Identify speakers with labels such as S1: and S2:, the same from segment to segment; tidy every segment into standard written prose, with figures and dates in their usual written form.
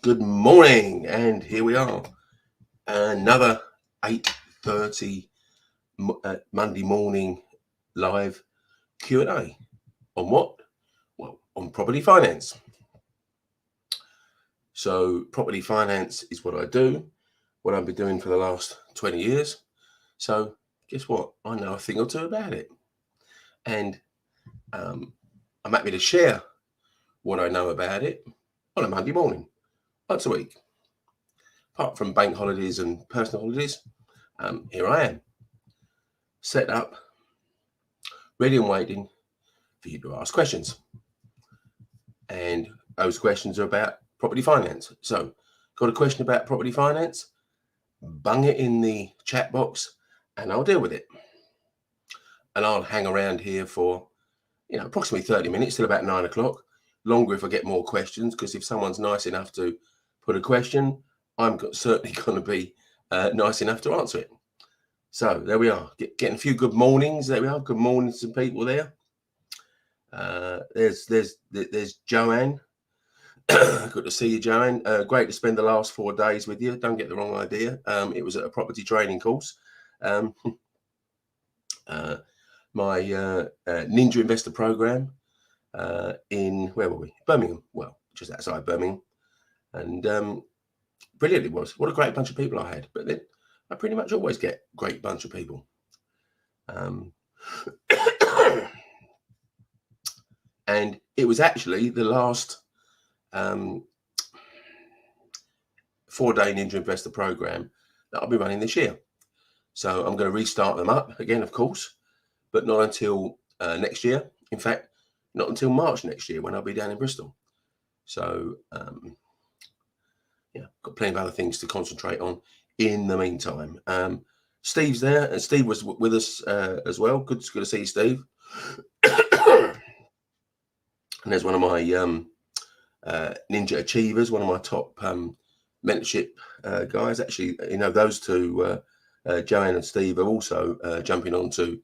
S1: Good morning, and here we are. Another 8:30 Monday morning live Q&A. On what? Well, on property finance. So property finance is what I do, what I've been doing for the last 20 years. So guess what? I know a thing or two about it. And I'm happy to share what I know about it on a Monday morning, once a week. Apart from bank holidays and personal holidays, here I am, set up, ready and waiting for you to ask questions. And those questions are about property finance. So, got a question about property finance? Bung it in the chat box and I'll deal with it. And I'll hang around here for, approximately 30 minutes till about 9 o'clock. Longer if I get more questions, because if someone's nice enough to put a question, I'm certainly going to be nice enough to answer it. So there we are, getting a few good mornings. There we are. Good morning to some people there. There's Joanne. Good to see you, Joanne. Great to spend the last 4 days with you. Don't get the wrong idea. It was at a property training course. My Ninja Investor Program in, where were we? Birmingham. Well, just outside Birmingham. And brilliant it was. What a great bunch of people I had. But then I pretty much always get a great bunch of people. And it was actually the last 4-day Ninja Investor Program that I'll be running this year. So I'm going to restart them up again, of course, but not until next year. In fact, not until March next year when I'll be down in Bristol. So, got plenty of other things to concentrate on in the meantime. Steve's there, and Steve was with us as well. Good to see you, Steve. And there's one of my Ninja Achievers, one of my top mentorship guys. Actually, those two, Joanne and Steve, are also jumping on to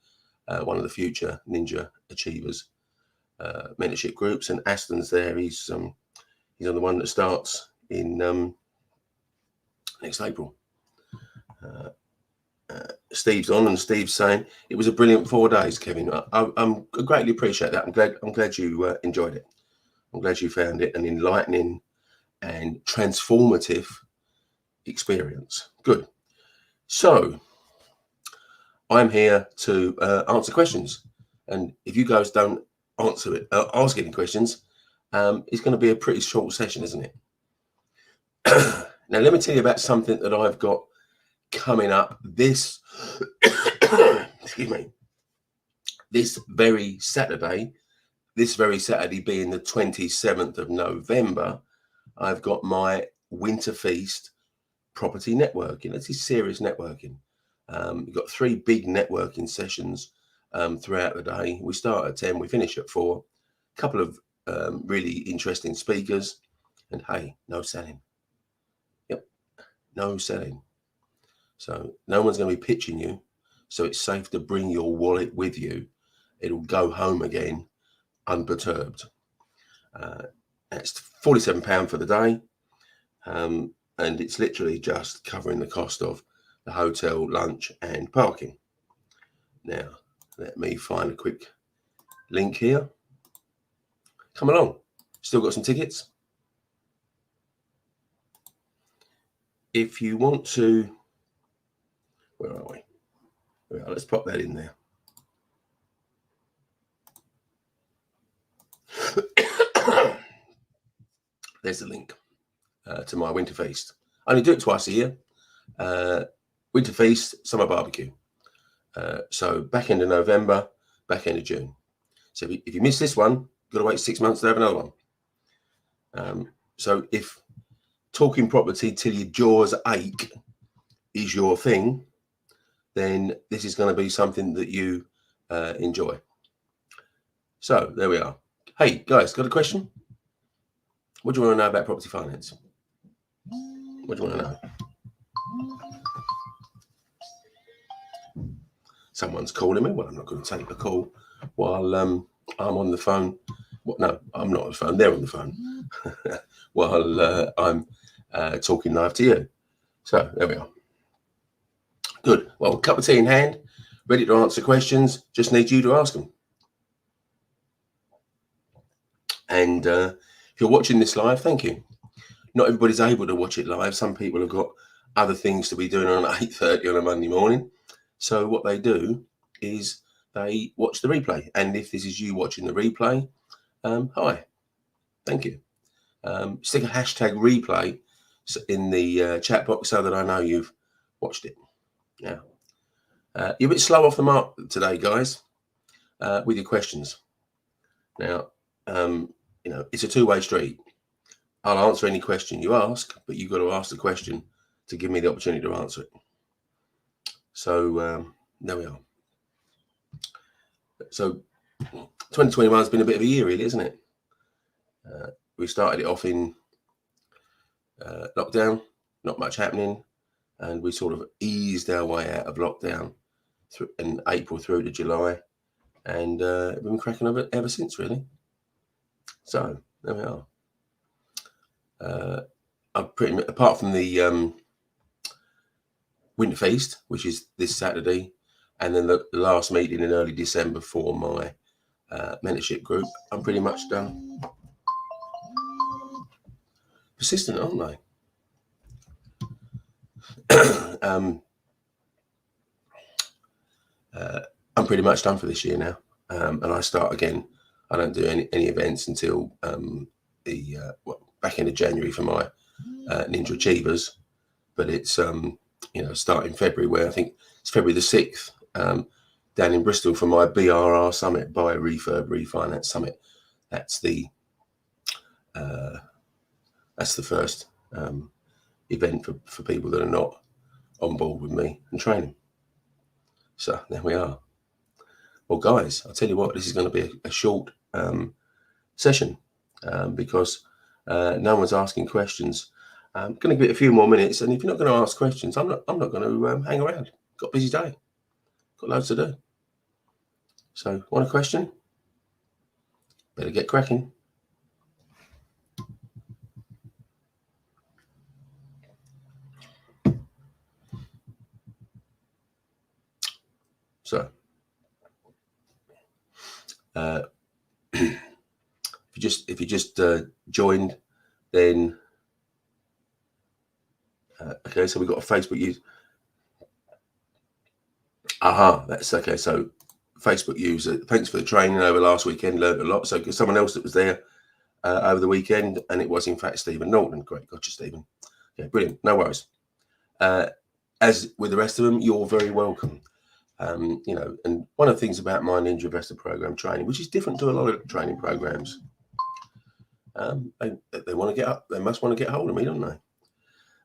S1: one of the future Ninja Achievers mentorship groups. And Aston's there. He's on the one that starts in next April. Steve's on, and Steve's saying it was a brilliant 4 days, Kevin. I greatly appreciate that. I'm glad you enjoyed it. I'm glad you found it an enlightening and transformative experience. Good. So I'm here to answer questions, and if you guys don't ask any questions, it's going to be a pretty short session, isn't it? Now, let me tell you about something that I've got coming up this excuse me, this very Saturday being the 27th of November. I've got my Winter Feast property networking. This is serious networking. We've got 3 big networking sessions throughout the day. We start at 10, we finish at 4. A couple of really interesting speakers, and hey, no selling. Yep, no selling. So no one's going to be pitching you. So it's safe to bring your wallet with you. It'll go home again unperturbed. That's £47 for the day. And it's literally just covering the cost of the hotel, lunch and parking. Now, let me find a quick link here. Come along. Still got some tickets. If you want to, where are we? Well, let's pop that in there. There's the link to my Winter Feast. I only do it twice a year. Winter Feast, summer barbecue. So back end of November, back end of June. So if you miss this one, you've got to wait 6 months to have another one. So if talking property till your jaws ache is your thing, then this is going to be something that you enjoy. So there we are. Hey guys, got a question? What do you want to know about property finance? What do you want to know? Someone's calling me. Well, I'm not going to take the call while I'm on the phone. Well, no, I'm not on the phone. They're on the phone while I'm talking live to you. So there we are. Good. Well, cup of tea in hand, ready to answer questions. Just need you to ask them. And if you're watching this live, thank you. Not everybody's able to watch it live. Some people have got other things to be doing on 8:30 on a Monday morning. So what they do is they watch the replay. And if this is you watching the replay, hi, thank you. Stick a hashtag replay in the chat box so that I know you've watched it. Now, you're a bit slow off the mark today, guys, with your questions. Now, it's a two-way street. I'll answer any question you ask, but you've got to ask the question to give me the opportunity to answer it. So there we are. So 2021 has been a bit of a year, really, isn't it? We started it off in lockdown, not much happening, and we sort of eased our way out of lockdown in April through to July, and we've been cracking of it ever since, really. So there we are. I'm pretty much, apart from the Winter Feast, which is this Saturday, and then the last meeting in early December for my mentorship group, I'm pretty much done. Persistent, aren't they? I'm pretty much done for this year now, and I start again. I don't do any events until back end of January for my Ninja Achievers, but it's starting February, where I think it's February the 6th, down in Bristol for my BRR Summit, Buy Refurb Refinance Summit. That's the first event for people that are not on board with me and training. So there we are. Well, guys, I'll tell you what, this is going to be a short session because no one's asking questions. I'm going to give it a few more minutes, and if you're not going to ask questions, I'm not going to hang around. Got a busy day, got loads to do. So, want a question? Better get cracking. So, if you just joined, then okay. So we've got a Facebook user. That's okay. So Facebook user, thanks for the training over last weekend. Learned a lot. So someone else that was there over the weekend, and it was in fact Stephen Norton. Great, gotcha, Stephen. Yeah, brilliant. No worries. As with the rest of them, you're very welcome. And one of the things about my Ninja Investor Program training, which is different to a lot of training programs, they want to get up. They must want to get hold of me, don't they?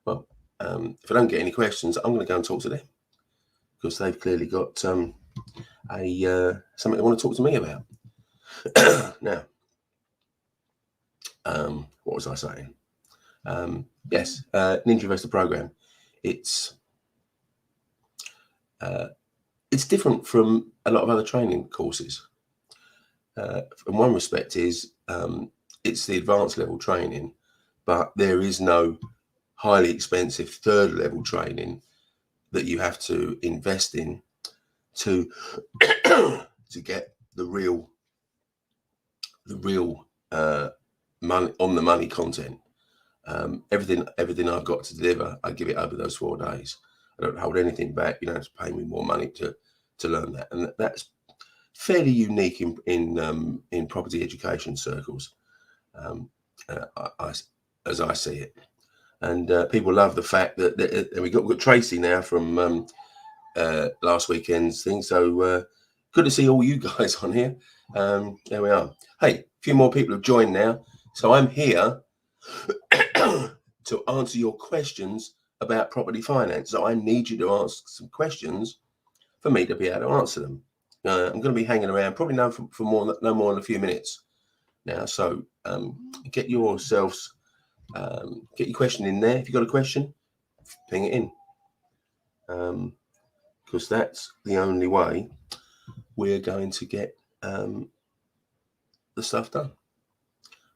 S1: Well, if I don't get any questions, I'm going to go and talk to them because they've clearly got something they want to talk to me about. Now, what was I saying? Yes, Ninja Investor Program. It's different from a lot of other training courses. In one respect, is it's the advanced level training, but there is no highly expensive third level training that you have to invest in to get the real money on the money content. Everything I've got to deliver, I give it over those 4 days. I don't hold anything back. You don't have to pay me more money to learn that, and that's fairly unique in property education circles, as I see it. And people love the fact that we got Tracy now from last weekend's thing. So good to see all you guys on here. There we are. Hey, a few more people have joined now. So I'm here to answer your questions about property finance. So I need you to ask some questions for me to be able to answer them. I'm going to be hanging around probably now for no more than a few minutes now. So get yourselves, get your question in there. If you've got a question, ping it in. Because that's the only way we're going to get the stuff done.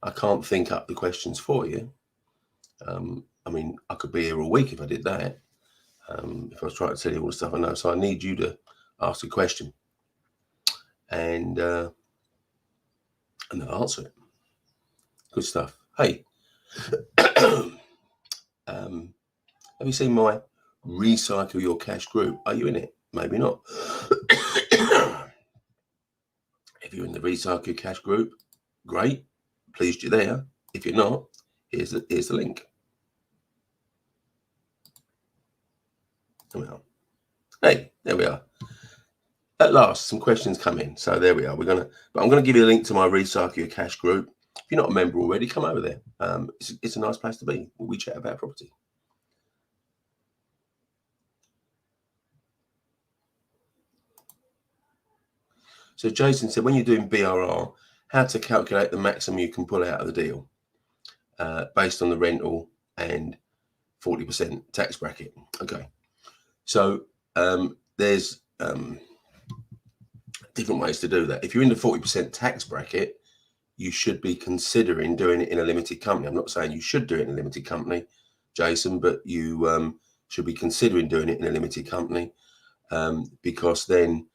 S1: I can't think up the questions for you. I mean, I could be here all week if I did that. If I was trying to tell you all the stuff I know. So I need you to ask a question and then I'll answer it. Good stuff. Hey, have you seen my Recycle Your Cash group? Are you in it? Maybe not. If you're in the Recycle Your Cash group, great. Pleased you're there. If you're not, here's the link. Hey, there we are. At last, some questions come in. So there we are. But I'm gonna give you a link to my Recycle Your Cash group. If you're not a member already, come over there. It's a nice place to be. We chat about property. So Jason said, when you're doing BRR, how to calculate the maximum you can pull out of the deal based on the rental and 40% tax bracket. Okay. So there's different ways to do that. If you're in the 40% tax bracket, you should be considering doing it in a limited company. I'm not saying you should do it in a limited company, Jason, but you should be considering doing it in a limited company because then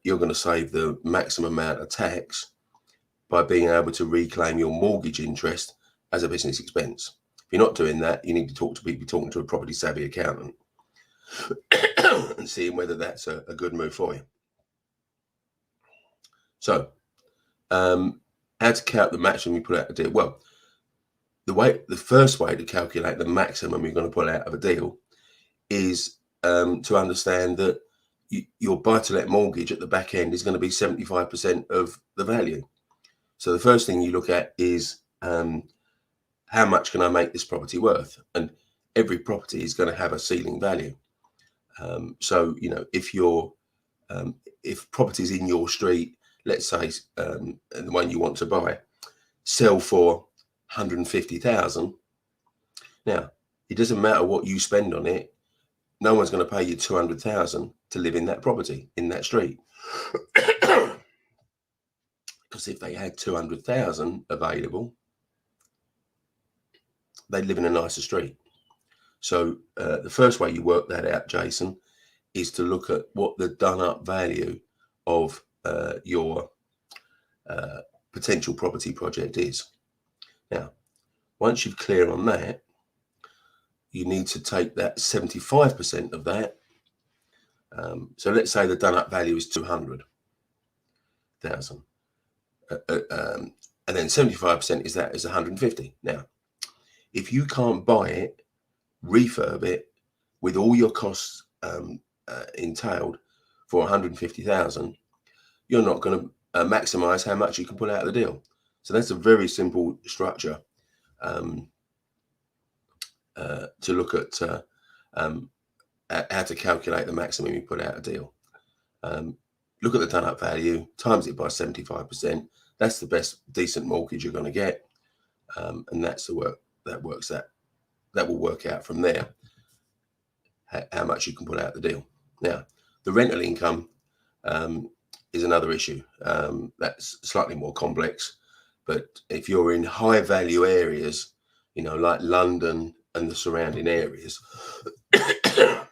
S1: you're going to save the maximum amount of tax by being able to reclaim your mortgage interest as a business expense. If you're not doing that, you need to be talking to a property savvy accountant and seeing whether that's a good move for you. So, how to calculate the maximum you put out of a deal? Well, the first way to calculate the maximum you're going to pull out of a deal is to understand that your buy-to-let mortgage at the back end is going to be 75% of the value. So the first thing you look at is how much can I make this property worth? And every property is going to have a ceiling value. So if properties in your street, let's say the one you want to buy, sell for 150,000. Now, it doesn't matter what you spend on it. No one's going to pay you 200,000 to live in that property in that street. Because if they had 200,000 available, they'd live in a nicer street. So the first way you work that out, Jason, is to look at what the done up value of your potential property project is. Now, once you're clear on that, you need to take that 75% of that. So let's say the done up value is 200,000. And then 75% is 150. Now, if you can't buy it, refurb it with all your costs entailed for 150,000, you're not going to maximize how much you can pull out of the deal. So that's a very simple structure to look at how to calculate the maximum you put out a deal. Look at the done up value, times it by 75%. That's the best decent mortgage you're going to get, and that's the work that works. That will work out from there how much you can put out the deal. Now, the rental income is another issue. That's slightly more complex. But if you're in high value areas, like London and the surrounding areas, the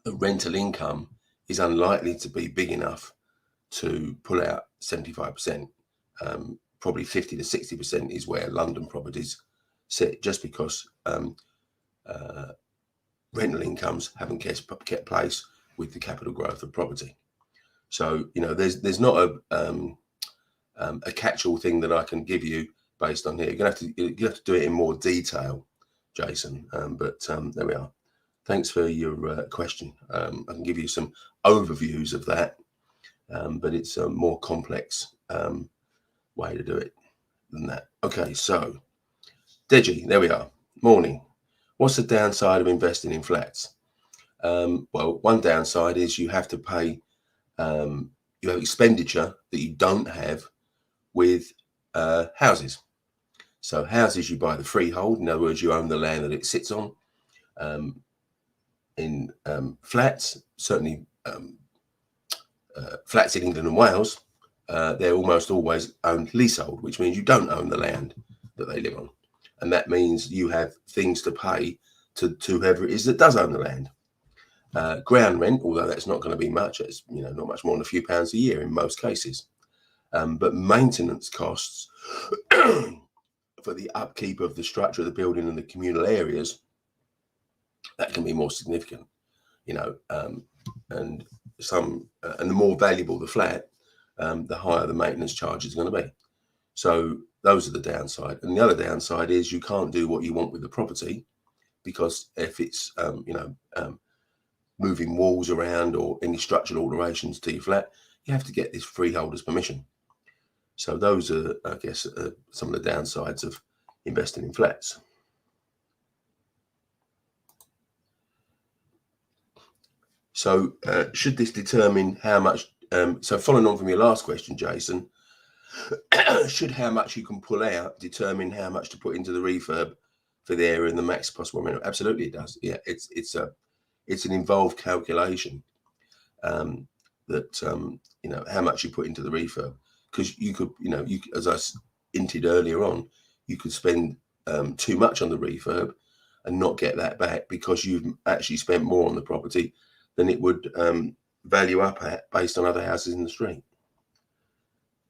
S1: rental income is unlikely to be big enough to pull out 75%. Probably 50 to 60% is where London properties sit, just because rental incomes haven't kept pace with the capital growth of property. So there's not a catch-all thing that I can give you based on here. You have to do it in more detail, Jason. But there we are. Thanks for your question. I can give you some overviews of that, but it's a more complex way to do it than that. Okay, so Deji, there we are. Morning. What's the downside of investing in flats? Well, one downside is you have to pay, you have expenditure that you don't have with houses. So houses, you buy the freehold. In other words, you own the land that it sits on. In flats, certainly flats in England and Wales, they're almost always owned leasehold, which means you don't own the land that they live on. and that means you have things to pay to whoever it is that does own the land. Ground rent, although that's not going to be much, it's not much more than a few pounds a year in most cases. But maintenance costs for the upkeep of the structure of the building and the communal areas, that can be more significant, and the more valuable the flat, the higher the maintenance charge is going to be. So those are the downside. And the other downside is you can't do what you want with the property, because if it's moving walls around or any structural alterations to your flat, you have to get this freeholder's permission. So those are, I guess, some of the downsides of investing in flats. So should this determine how much, so following on from your last question, Jason, should how much you can pull out determine how much to put into the refurb for the area and the max possible rental? Absolutely it does. Yeah, it's an involved calculation, that how much you put into the refurb, because you could, as I hinted earlier on, you could spend too much on the refurb and not get that back because you've actually spent more on the property than it would value up at based on other houses in the street.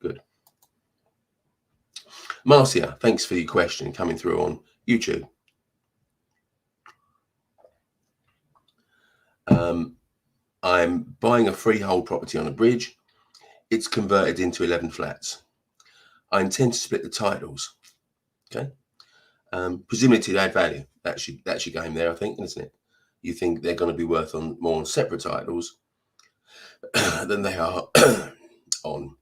S1: Good. Marcia, thanks for your question coming through on YouTube. I'm buying a freehold property on a bridge. It's converted into 11 flats. I intend to split the titles. Okay. Presumably to add value. That's your game there, I think, isn't it? You think they're going to be worth more on separate titles than they are on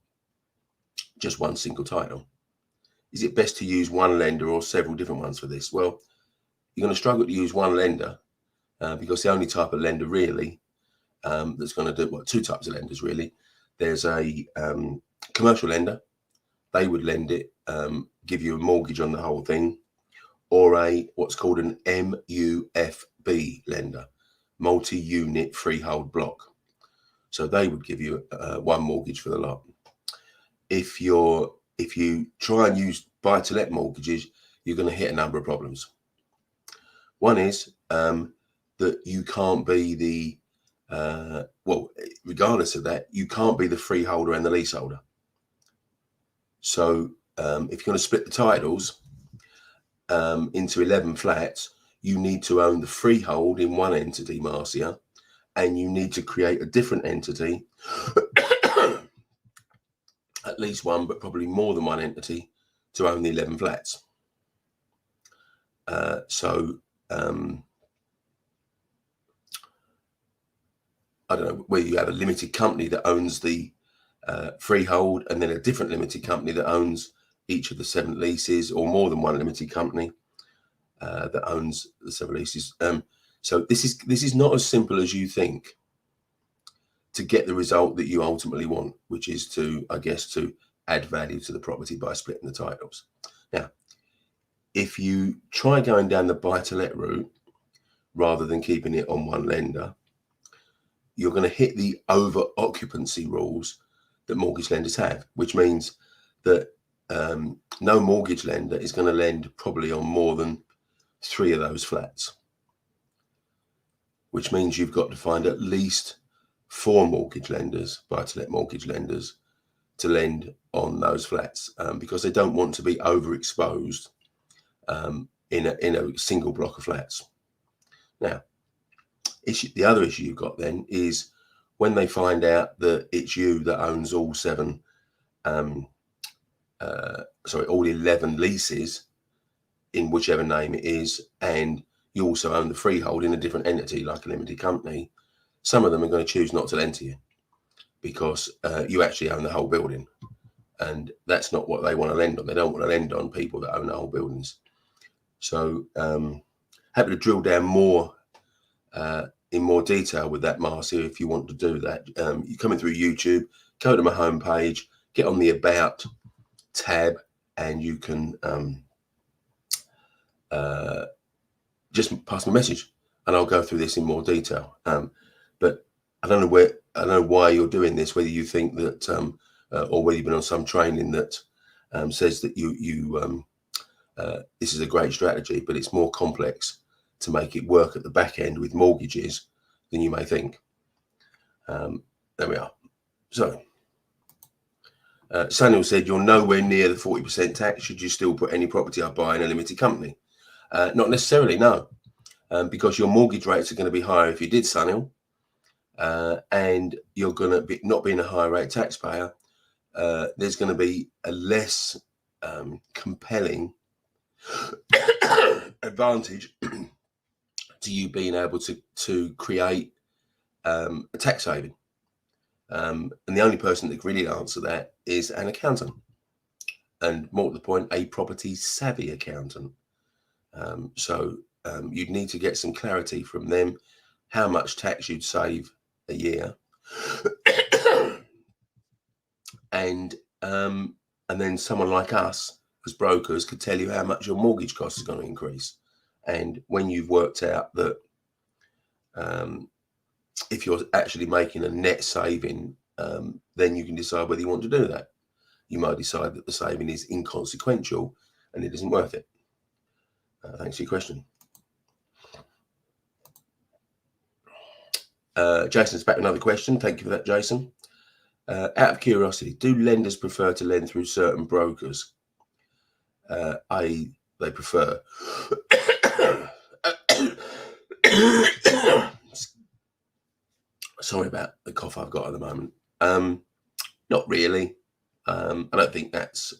S1: just one single title. Is it best to use one lender or several different ones for this? Well, you're going to struggle to use one lender because the only type of lender really that's going to do, well, two types of lenders really. There's a commercial lender. They would lend it, give you a mortgage on the whole thing, or what's called an MUFB lender, multi-unit freehold block. So they would give you one mortgage for the lot. If you try and use buy-to-let mortgages, you're going to hit a number of problems. One is that you can't be the regardless of that, you can't be the freeholder and the leaseholder. So if you're going to split the titles into 11 flats, you need to own the freehold in one entity, Marcia, and you need to create a different entity, at least one, but probably more than one entity, to own the 11 flats. I don't know whether you have a limited company that owns the freehold and then a different limited company that owns each of the 7 leases, or more than one limited company that owns the 7 leases. So this is not as simple as you think to get the result that you ultimately want, which is to, I guess, to add value to the property by splitting the titles. Now, if you try going down the buy-to-let route rather than keeping it on one lender, you're going to hit the over occupancy rules that mortgage lenders have, which means that no mortgage lender is going to lend probably on more than 3 of those flats, which means you've got to find at least 4 mortgage lenders, buy-to-let mortgage lenders, to lend on those flats because they don't want to be overexposed in a single block of flats. Now, the other issue you've got then is when they find out that it's you that owns all 11 leases in whichever name it is, and you also own the freehold in a different entity like a limited company, some of them are going to choose not to lend to you because you actually own the whole building, and that's not what they want to lend on. They don't want to lend on people that own the whole buildings. So happy to drill down more in more detail with that, Marcia, if you want to do that. You're coming through YouTube, go to my homepage, get on the About tab, and you can just pass me a message and I'll go through this in more detail. But I don't know why you're doing this, whether you think that or whether you've been on some training that says that you this is a great strategy, but it's more complex to make it work at the back end with mortgages than you may think. There we are. So, Samuel said, you're nowhere near the 40% tax. Should you still put any property up buying a limited company? Not necessarily, no. Because your mortgage rates are going to be higher if you did, Sunil, and you're going to be not being a high rate taxpayer. There's going to be a less compelling advantage to you being able to create a tax saving. And the only person that can really answer that is an accountant, and more to the point, a property savvy accountant. So you'd need to get some clarity from them, how much tax you'd save a year, and then someone like us as brokers could tell you how much your mortgage cost is going to increase. And when you've worked out that if you're actually making a net saving, then you can decide whether you want to do that. You might decide that the saving is inconsequential and it isn't worth it. Thanks for your question. Jason's back with another question. Thank you for that, Jason. Out of curiosity, do lenders prefer to lend through certain brokers? They prefer. Sorry about the cough I've got at the moment. Not really. I don't think that's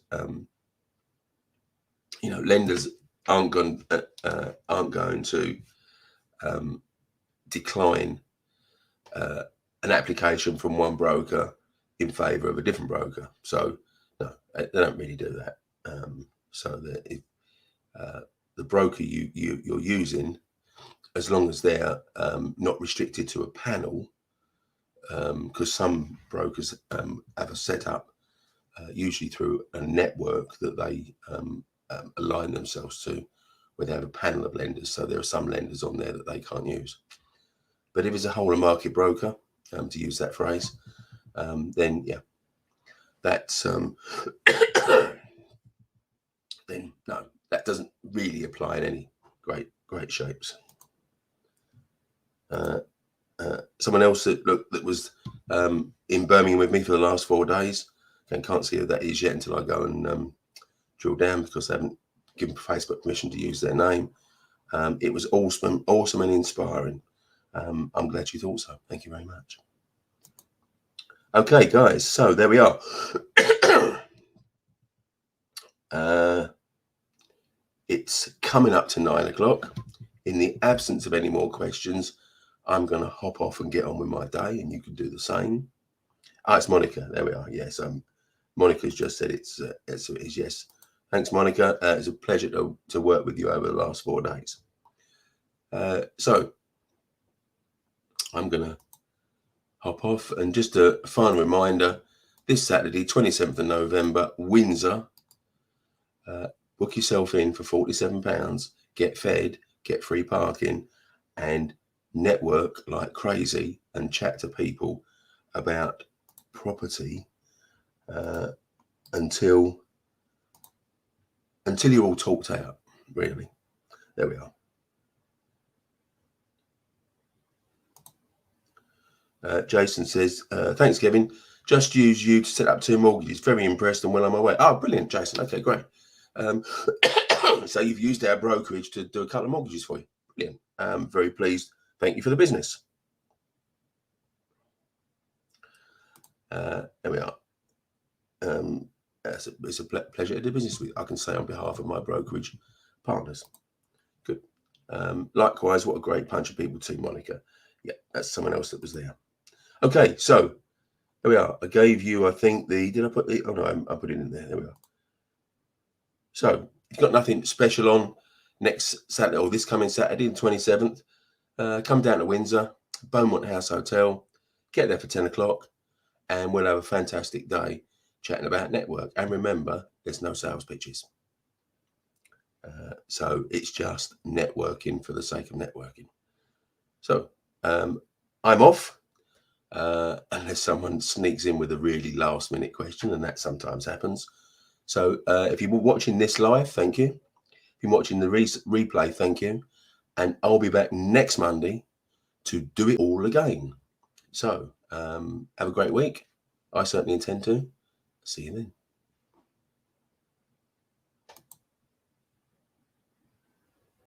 S1: lenders aren't going to decline an application from one broker in favour of a different broker. So no, they don't really do that. So that if the broker you're using, as long as they're not restricted to a panel, because some brokers have a setup, usually through a network that they align themselves to, where they have a panel of lenders. So there are some lenders on there that they can't use. But if it's a whole of market broker, to use that phrase, then yeah, that's then no, that doesn't really apply in any great shapes. Someone else that was in Birmingham with me for the last 4 days, and can't see who that is yet until I go and drill down, because I haven't given Facebook permission to use their name. It was awesome and inspiring. I'm glad you thought so. Thank you very much. Okay, guys, so there we are. It's coming up to 9 o'clock. In the absence of any more questions, I'm going to hop off and get on with my day, and you can do the same. It's Monica. There we are. Yes, Monica's just said it is. Yes. Thanks, Monica. It's a pleasure to work with you over the last 4 days. So I'm going to hop off, and just a final reminder, this Saturday, 27th of November, Windsor, book yourself in for £47, get fed, get free parking, and network like crazy and chat to people about property until you're all talked out, really. There we are. Jason says, thanks, Kevin. Just use you to set up 2 mortgages. Very impressed and well on my way. Oh, brilliant, Jason. Okay, great. So you've used our brokerage to do a couple of mortgages for you. Brilliant. Very pleased. Thank you for the business. There we are. It's a pleasure to do business with. I can say on behalf of my brokerage partners. Good. Likewise, what a great bunch of people too, Monica. Yeah, that's someone else that was there. Okay, so there we are. I gave you, I think, did I put the, oh no, I put it in there. There we are. So if you've got nothing special on next Saturday, or this coming Saturday, the 27th, come down to Windsor, Beaumont House Hotel, get there for 10 o'clock, and we'll have a fantastic day chatting about network. And remember, there's no sales pitches. So it's just networking for the sake of networking. So I'm off, unless someone sneaks in with a really last minute question, and that sometimes happens. So if you were watching this live, thank you. been watching the replay, thank you. And I'll be back next Monday to do it all again. So have a great week. I certainly intend to. See you then.